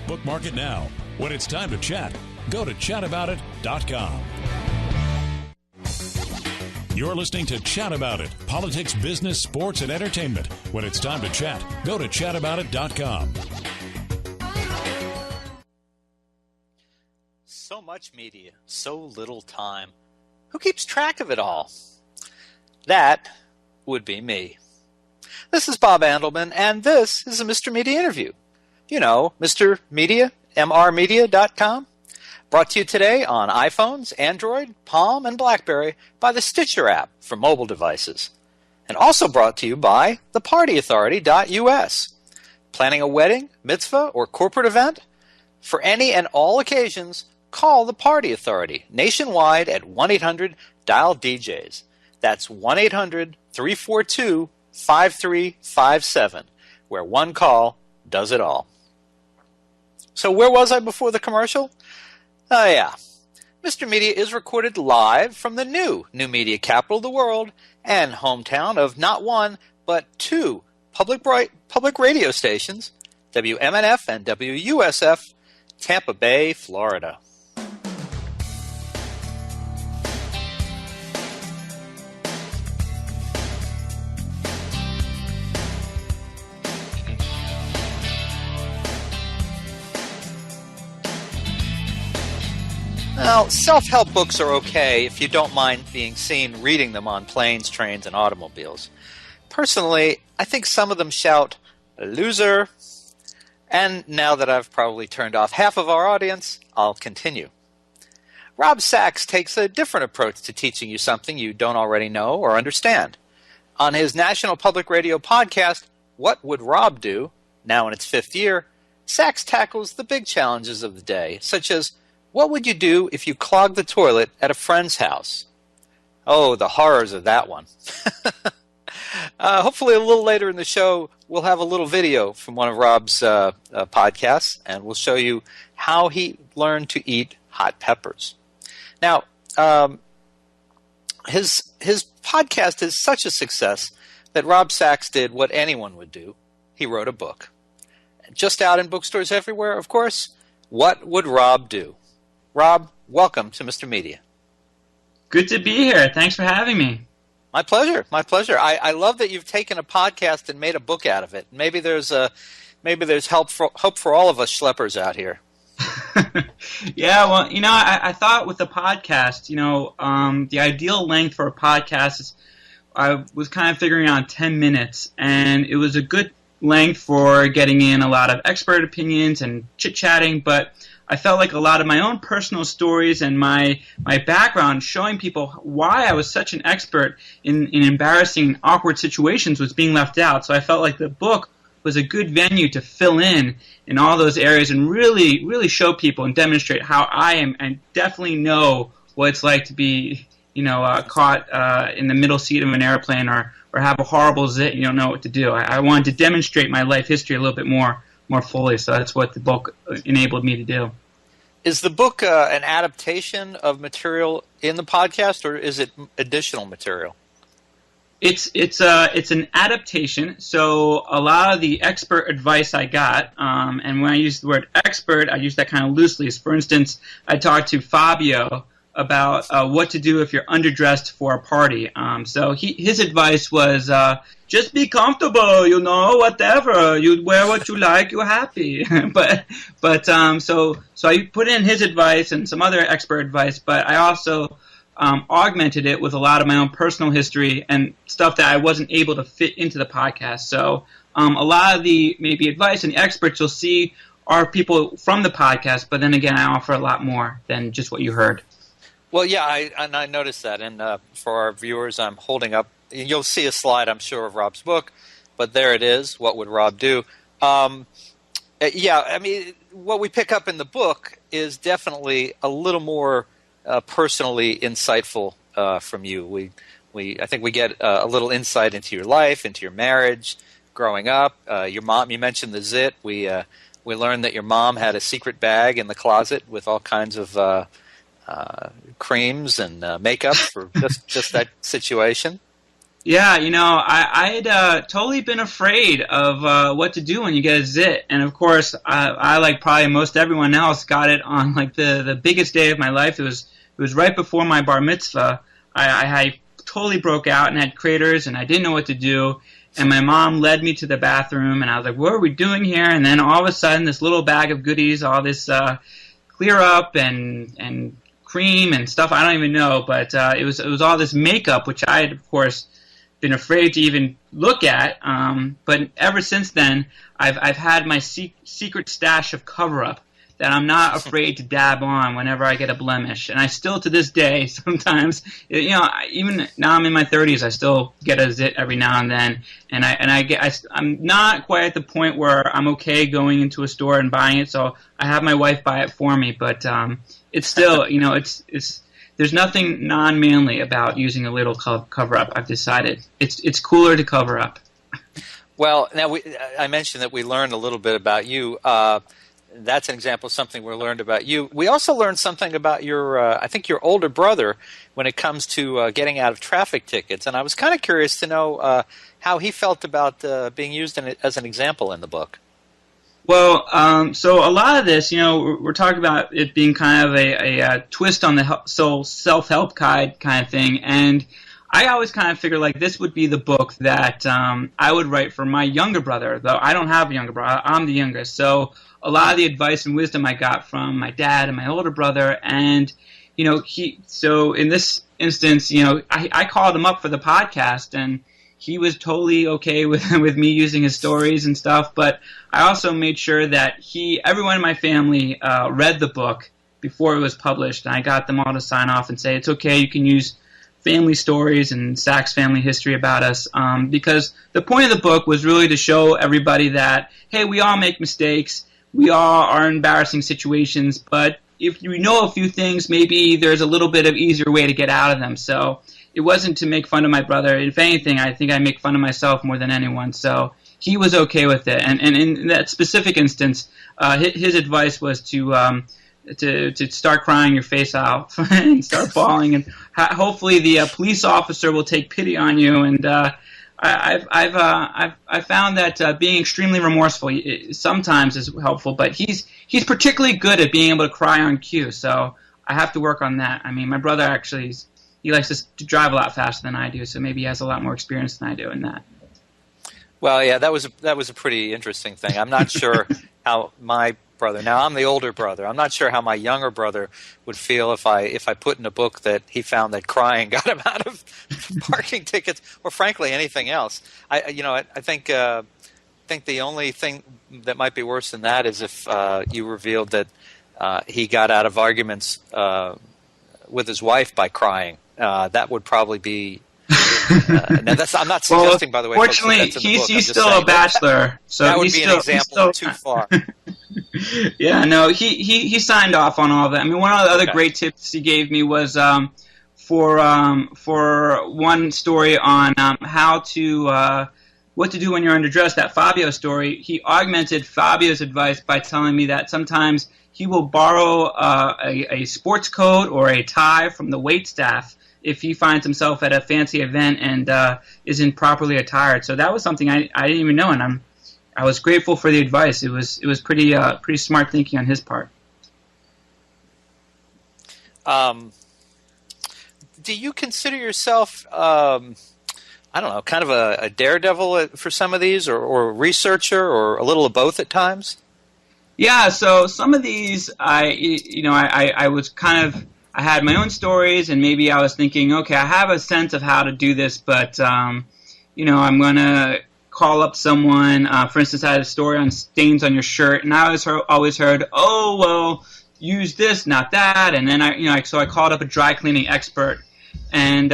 Bookmark it now. When it's time to chat, go to chataboutit.com. You're listening to Chat About It, politics, business, sports, and entertainment. When it's time to chat, go to chataboutit.com. So much media, so little time. Who keeps track of it all? That would be me. This is Bob Andelman, and this is a Mr. Media interview. You know, Mr. Media, mrmedia.com. Brought to you today on iPhones, Android, Palm, and BlackBerry by the Stitcher app for mobile devices. And also brought to you by thepartyauthority.us. Planning a wedding, mitzvah, or corporate event? For any and all occasions, call the Party Authority nationwide at 1-800-DIAL-DJs. That's 1-800-342-5357, where one call does it all. So where was I before the commercial? Oh yeah. Mr. Media is recorded live from the new media capital of the world and hometown of not one, but two public radio stations, WMNF and WUSF, Tampa Bay, Florida. Now, self-help books are okay if you don't mind being seen reading them on planes, trains, and automobiles. Personally, I think some of them shout, "Loser." And now that I've probably turned off half of our audience, I'll continue. Rob Sachs takes a different approach to teaching you something you don't already know or understand. On his National Public Radio podcast, What Would Rob Do?, now in its 5th year, Sachs tackles the big challenges of the day, such as, what would you do if you clogged the toilet at a friend's house? Oh, the horrors of that one. Hopefully a little later in the show, we'll have a little video from one of Rob's podcasts, and we'll show you how he learned to eat hot peppers. Now, his podcast is such a success that Rob Sachs did what anyone would do. He wrote a book. Just out in bookstores everywhere, of course. What Would Rob Do? Rob, welcome to Mr. Media. Good to be here. Thanks for having me. My pleasure. My pleasure. I love that you've taken a podcast and made a book out of it. Maybe there's hope for all of us schleppers out here. Yeah, well, I thought with the podcast, the ideal length for a podcast is, I was kind of figuring out 10 minutes, and it was a good length for getting in a lot of expert opinions and chit-chatting, but I felt like a lot of my own personal stories and my background showing people why I was such an expert in embarrassing, awkward situations was being left out. So I felt like the book was a good venue to fill in all those areas and really, really show people and demonstrate how I am and definitely know what it's like to be, caught in the middle seat of an airplane or have a horrible zit and you don't know what to do. I wanted to demonstrate my life history a little bit more fully, so that's what the book enabled me to do. Is the book an adaptation of material in the podcast, or is it additional material? It's an adaptation. So a lot of the expert advice I got, and when I use the word expert, I use that kind of loosely. So for instance, I talked to Fabio about what to do if you're underdressed for a party. So his advice was just be comfortable, whatever. You wear what you like, you're happy. So I put in his advice and some other expert advice, but I also augmented it with a lot of my own personal history and stuff that I wasn't able to fit into the podcast. So a lot of the maybe advice and the experts you'll see are people from the podcast, but then again, I offer a lot more than just what you heard. Well, yeah, I noticed that, and for our viewers, I'm holding up. You'll see a slide, I'm sure, of Rob's book, but there it is. What Would Rob Do? Yeah, I mean, what we pick up in the book is definitely a little more personally insightful from you. I think we get a little insight into your life, into your marriage, growing up. Your mom, you mentioned the zit. We learned that your mom had a secret bag in the closet with all kinds of creams and makeup for just that situation. Yeah, I had totally been afraid of what to do when you get a zit, and of course, I like probably most everyone else got it on like the biggest day of my life. It was right before my bar mitzvah. I totally broke out and had craters, and I didn't know what to do. And my mom led me to the bathroom, and I was like, "What are we doing here?" And then all of a sudden, this little bag of goodies, all this clear up and cream and stuff I don't even know, but it was all this makeup, which I had, of course, been afraid to even look at. But ever since then, I've had my secret stash of cover-up that I'm not afraid to dab on whenever I get a blemish. And I still, to this day, sometimes, even now I'm in my 30s, I still get a zit every now and then. And I'm not quite at the point where I'm okay going into a store and buying it, so I have my wife buy it for me. But it's still, it's there's nothing non-manly about using a little cover-up. I've decided it's cooler to cover up. Well, now I mentioned that we learned a little bit about you. That's an example of something we learned about you. We also learned something about I think your older brother when it comes to getting out of traffic tickets. And I was kind of curious to know how he felt about being used as an example in the book. Well, so a lot of this, we're talking about it being kind of a twist on the self-help guide kind of thing. And I always kind of figured like this would be the book that I would write for my younger brother, though I don't have a younger brother. I'm the youngest. So a lot of the advice and wisdom I got from my dad and my older brother. And, so in this instance, I called him up for the podcast, and he was totally okay with me using his stories and stuff. But I also made sure that everyone in my family read the book before it was published. And I got them all to sign off and say, it's okay, you can use family stories and Sachs family history about us, because the point of the book was really to show everybody that, hey, we all make mistakes, we all are in embarrassing situations, but if you know a few things, maybe there's a little bit of easier way to get out of them. So it wasn't to make fun of my brother. If anything, I think I make fun of myself more than anyone. So he was okay with it. And in that specific instance, his advice was to start crying your face out and start bawling, and hopefully the police officer will take pity on you. And I've found that being extremely remorseful sometimes is helpful, but he's particularly good at being able to cry on cue. So I have to work on that. I mean, my brother actually he likes to drive a lot faster than I do, so maybe he has a lot more experience than I do in that. Well, yeah, that was a pretty interesting thing. I'm not sure how my brother. Now, I'm the older brother. I'm not sure how my younger brother would feel if I put in a book that he found that crying got him out of parking tickets, or frankly anything else. I think the only thing that might be worse than that is if you revealed that he got out of arguments with his wife by crying. That would probably be. Now I'm not suggesting, by the way. Fortunately, he's still a bachelor, so that would be an example too far. Yeah, no, he signed off on all of that. I mean, one of the other great tips he gave me was for one story on how to what to do when you're underdressed. That Fabio story, he augmented Fabio's advice by telling me that sometimes he will borrow a sports coat or a tie from the wait staff if he finds himself at a fancy event and isn't properly attired. So that was something I didn't even know, and I was grateful for the advice. It was pretty smart thinking on his part. Do you consider yourself, kind of a daredevil for some of these, or a researcher, or a little of both at times? Yeah. So some of these, I was kind of. I had my own stories, and maybe I was thinking, okay, I have a sense of how to do this, but I'm going to call up someone. For instance, I had a story on stains on your shirt, and I always heard, oh, well, use this, not that. And then so I called up a dry cleaning expert and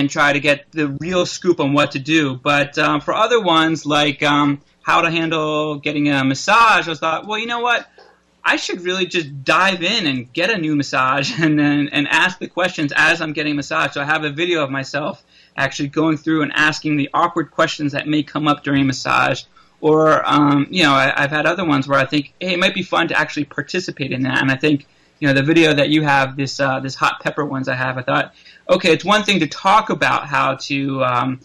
try to get the real scoop on what to do. But for other ones, like how to handle getting a massage, I thought, well, you know what? I should really just dive in and get a new massage and ask the questions as I'm getting a massage. So I have a video of myself actually going through and asking the awkward questions that may come up during a massage. Or, I've had other ones where I think, hey, it might be fun to actually participate in that. And I think the video that you have, this hot pepper ones I have, I thought, okay, it's one thing to talk about how to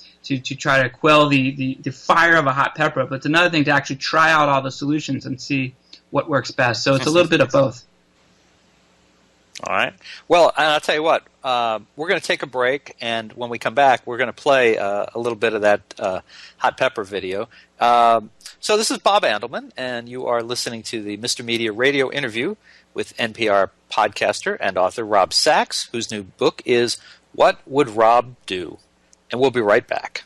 try to quell the fire of a hot pepper, but it's another thing to actually try out all the solutions and see what works best. So it's a little bit of both. All right. Well, and I'll tell you what, we're going to take a break, and when we come back, we're going to play a little bit of that hot pepper video. So this is Bob Andelman, and you are listening to the Mr. Media radio interview with NPR podcaster and author Rob Sachs, whose new book is What Would Rob Do? And we'll be right back.